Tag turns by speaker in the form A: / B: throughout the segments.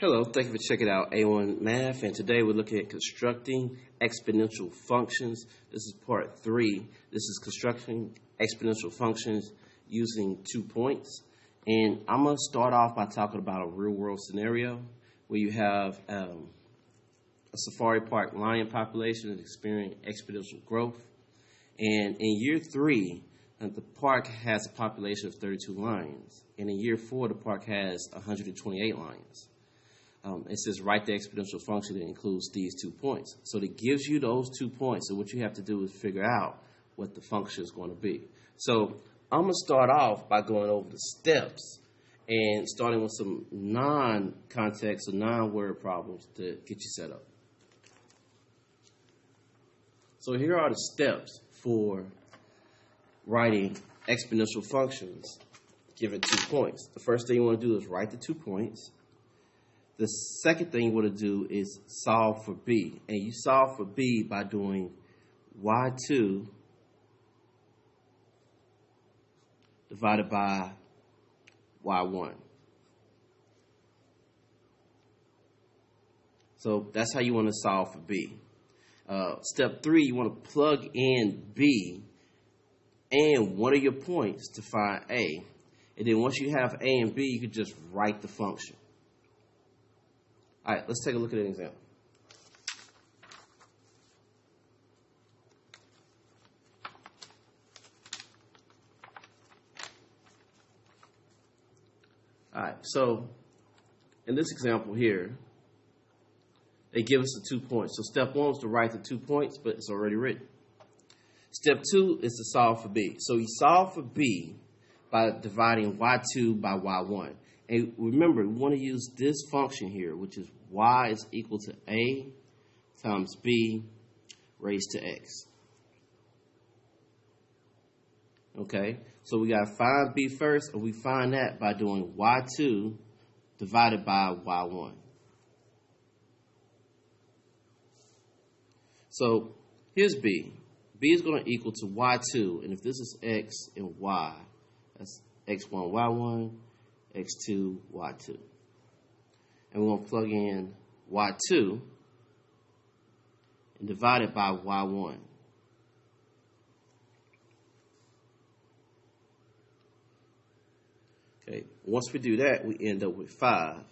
A: Hello, thank you for checking out A1 Math, and today we're looking at constructing exponential functions. This is part 3. This is constructing exponential functions using 2 points. And I'm going to start off by talking about a real-world scenario where you have a safari park lion population that experiencing exponential growth. And in year 3, the park has a population of 32 lions. And in year 4, the park has 128 lions. It says write the exponential function that includes these 2 points. So it gives you those 2 points. So what you have to do is figure out what the function is going to be. So I'm going to start off by going over the steps and starting with some non-context or non-word problems to get you set up. So here are the steps for writing exponential functions given 2 points. The first thing you want to do is write the 2 points. The second thing you want to do is solve for b. And you solve for b by doing y2 divided by y1. So that's how you want to solve for b. Step 3, you want to plug in b and one of your points to find a. And then once you have a and b, you can just write the function. All right, let's take a look at an example. All right, so in this example here, they give us the 2 points. So step 1 is to write the 2 points, but it's already written. Step 2 is to solve for b. So you solve for b by dividing y2 by y1. And remember, we want to use this function here, which is y is equal to a times b raised to x. Okay, so we got to find b first, and we find that by doing y2 divided by y1. So here's b. b is going to equal to y2, and if this is x and y, that's x1, y1, x2, y2. And we're going to plug in y2 and divide it by y1. Okay, once we do that, we end up with 5.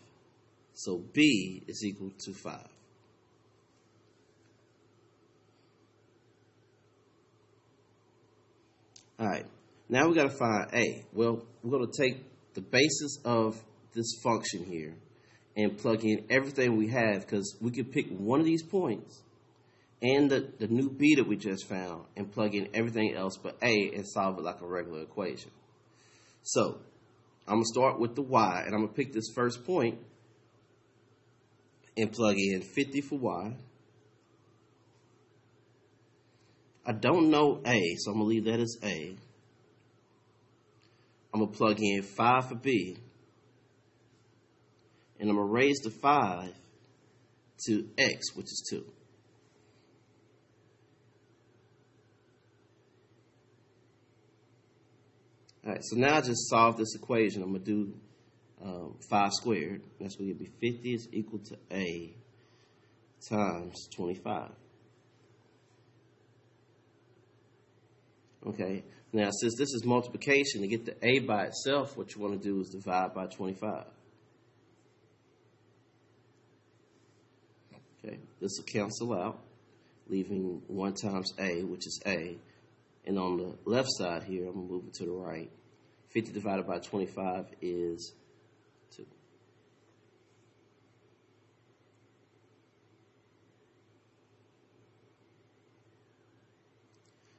A: So b is equal to 5. All right, now we got to find a. Well, we're going to take the basis of this function here and plug in everything we have, because we could pick one of these points and the new b that we just found and plug in everything else but a and solve it like a regular equation. So I'm going to start with the y, and I'm going to pick this first point and plug in 50 for y. I don't know a, so I'm going to leave that as a. I'm going to plug in 5 for b, and I'm going to raise the 5 to x, which is 2. All right, so now I just solve this equation. I'm going to do 5 squared. That's going to be 50 is equal to a times 25. Okay, now since this is multiplication, to get the a by itself, what you want to do is divide by 25. Okay, this will cancel out, leaving 1 times a, which is a. And on the left side here, I'm going to move it to the right. 50 divided by 25 is 2.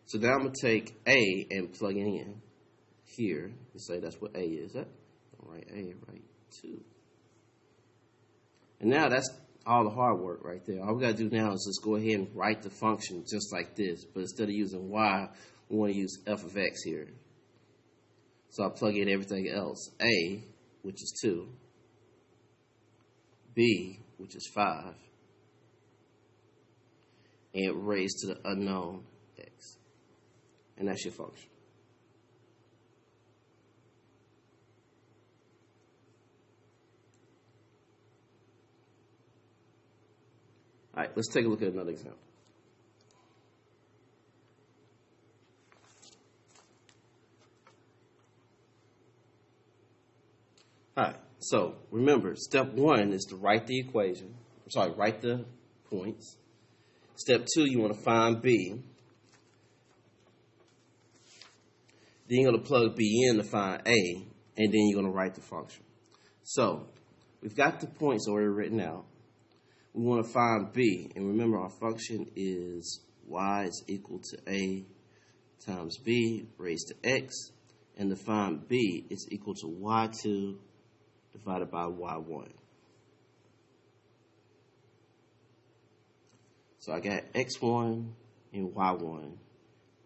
A: So now I'm going to take a and plug it in here and say that's what a is. Don't write a, write 2. And now that's all the hard work right there. All we got to do now is just go ahead and write the function just like this. But instead of using y, we want to use f of x here. So I plug in everything else. A, which is 2. B, which is 5. And raised to the unknown x. And that's your function. All right, let's take a look at another example. All right, so remember, step one is to write the equation. Write the points. Step two, you want to find B. Then you're going to plug B in to find A, and then you're going to write the function. So we've got the points already written out. We want to find B, and remember our function is y is equal to A times B raised to X, and to find B is equal to y2 divided by y1. So I got x1 and y1,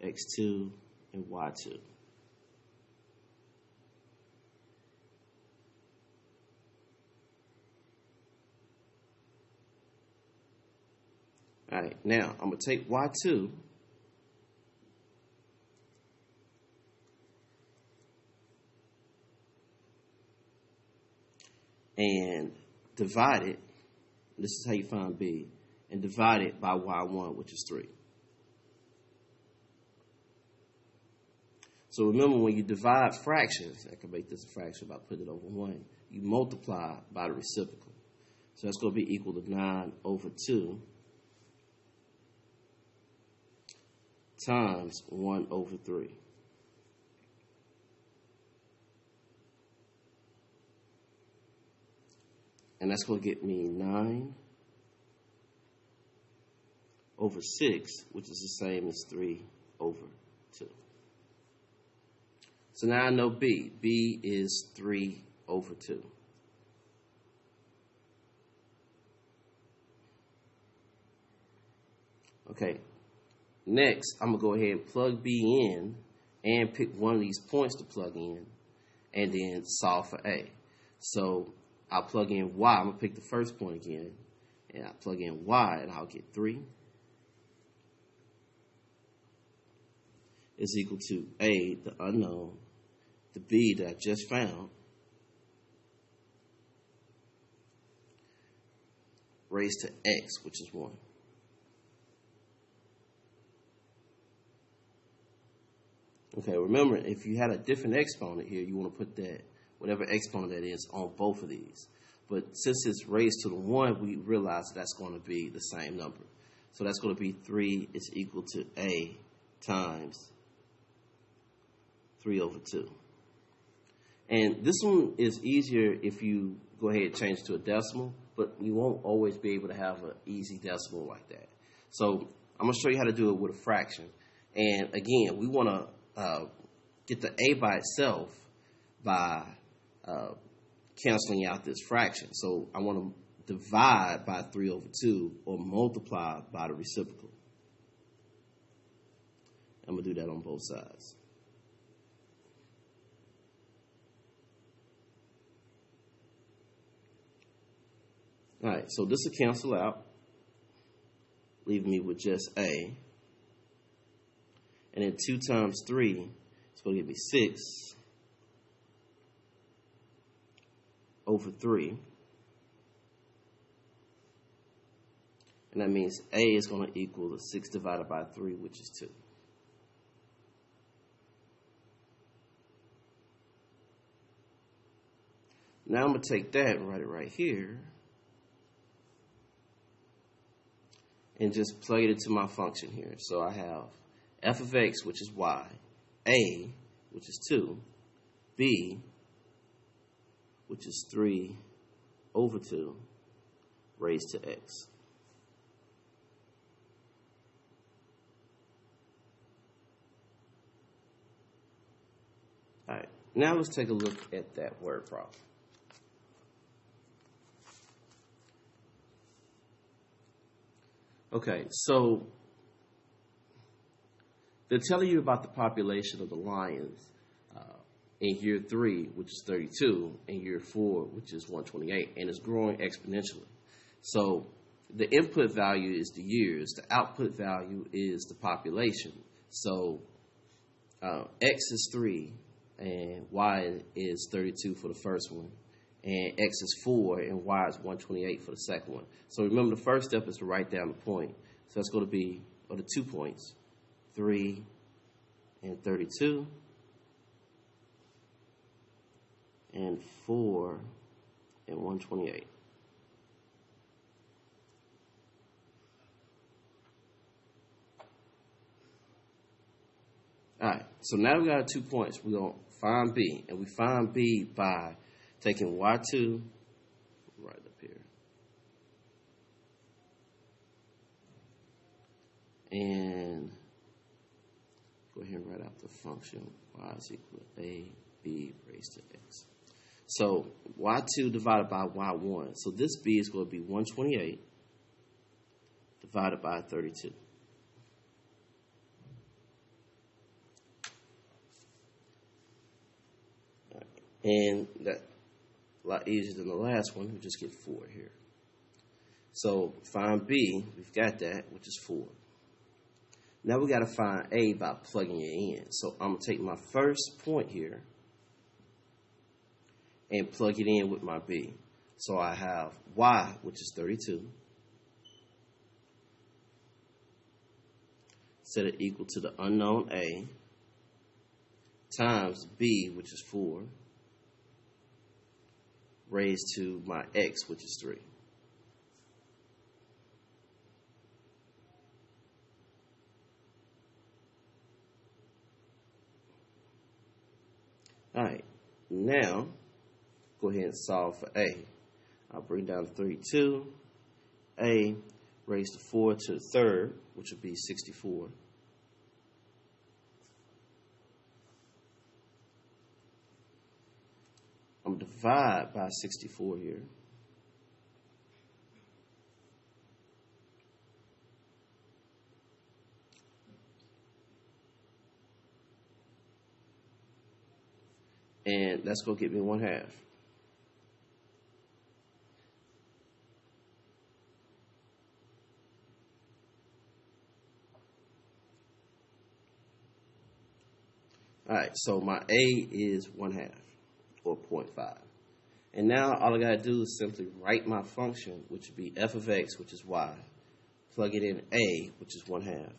A: x2 and y2. All right, now I'm going to take y2 and divide it. This is how you find B. And divide it by y1, which is 3. So remember, when you divide fractions, I can make this a fraction by putting it over 1, you multiply by the reciprocal. So that's going to be equal to 9 over 2 times 1 over 3. And that's going to get me 9 over 6, which is the same as 3 over 2. So now I know B. B is 3 over 2. Okay, next I'm going to go ahead and plug B in and pick one of these points to plug in and then solve for A. So I'll plug in Y. I'm going to pick the first point again, and I'll plug in Y, and I'll get 3 is equal to A, the unknown, the B that I just found, raised to X, which is 1. Okay, remember, if you had a different exponent here, you want to put that, whatever exponent that is, on both of these. But since it's raised to the 1, we realize that's going to be the same number. So that's going to be 3 is equal to A times 3 over 2. And this one is easier if you go ahead and change to a decimal, but you won't always be able to have an easy decimal like that. So I'm going to show you how to do it with a fraction. And again, we want to get the A by itself by canceling out this fraction. So I want to divide by 3 over 2 or multiply by the reciprocal. I'm going to do that on both sides. All right, so this will cancel out, leaving me with just A. And then 2 times 3 is going to give me 6 over 3. And that means A is going to equal to 6 divided by 3, which is 2. Now I'm going to take that and write it right here and just plug it into my function here. So I have f of x, which is y, a, which is 2, b, which is 3 over 2, raised to x. All right, now let's take a look at that word problem. Okay, so they're telling you about the population of the lions in year 3, which is 32, and year 4, which is 128, and it's growing exponentially. So the input value is the years, the output value is the population. So x is 3, and y is 32 for the first one, and x is 4, and y is 128 for the second one. So remember, the first step is to write down the point. So that's going to be, or the 2 points, 3 and 32, and 4 and 128. All right, so now we got our 2 points. We're going to find B, and we find B by taking y2 right up here, and go ahead and write out the function y is equal to a b raised to x. So y2 divided by y1. So this b is going to be 128 divided by 32. And that's a lot easier than the last one. We just get 4 here. So find B, we've got that, which is 4. Now we got to find A by plugging it in. So I'm going to take my first point here and plug it in with my B. So I have Y, which is 32, set it equal to the unknown A, times B, which is 4, raised to my X, which is 3. All right, now go ahead and solve for A. I'll bring down 32, A raised to 4 to the third, which would be 64. I'm going to divide by 64 here. And that's going to get me 1/2. All right, so my A is 1/2, or 0.5. And now all I got to do is simply write my function, which would be f of x, which is y. Plug it in A, which is 1/2.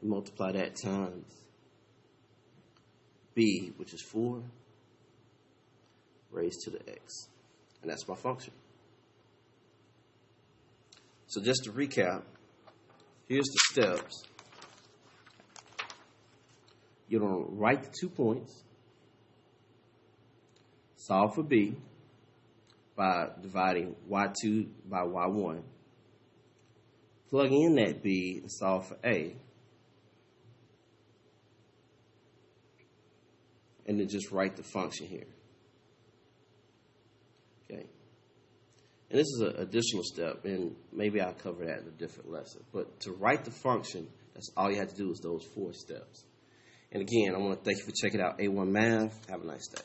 A: And multiply that times B, which is 4, raised to the x. And that's my function. So just to recap, here's the steps. You're going to write the 2 points, solve for B by dividing y2 by y1, plug in that B and solve for A, and then just write the function here. Okay. And this is an additional step, and maybe I'll cover that in a different lesson. But to write the function, that's all you have to do is those 4 steps. And again, I want to thank you for checking out A1 Math. Have a nice day.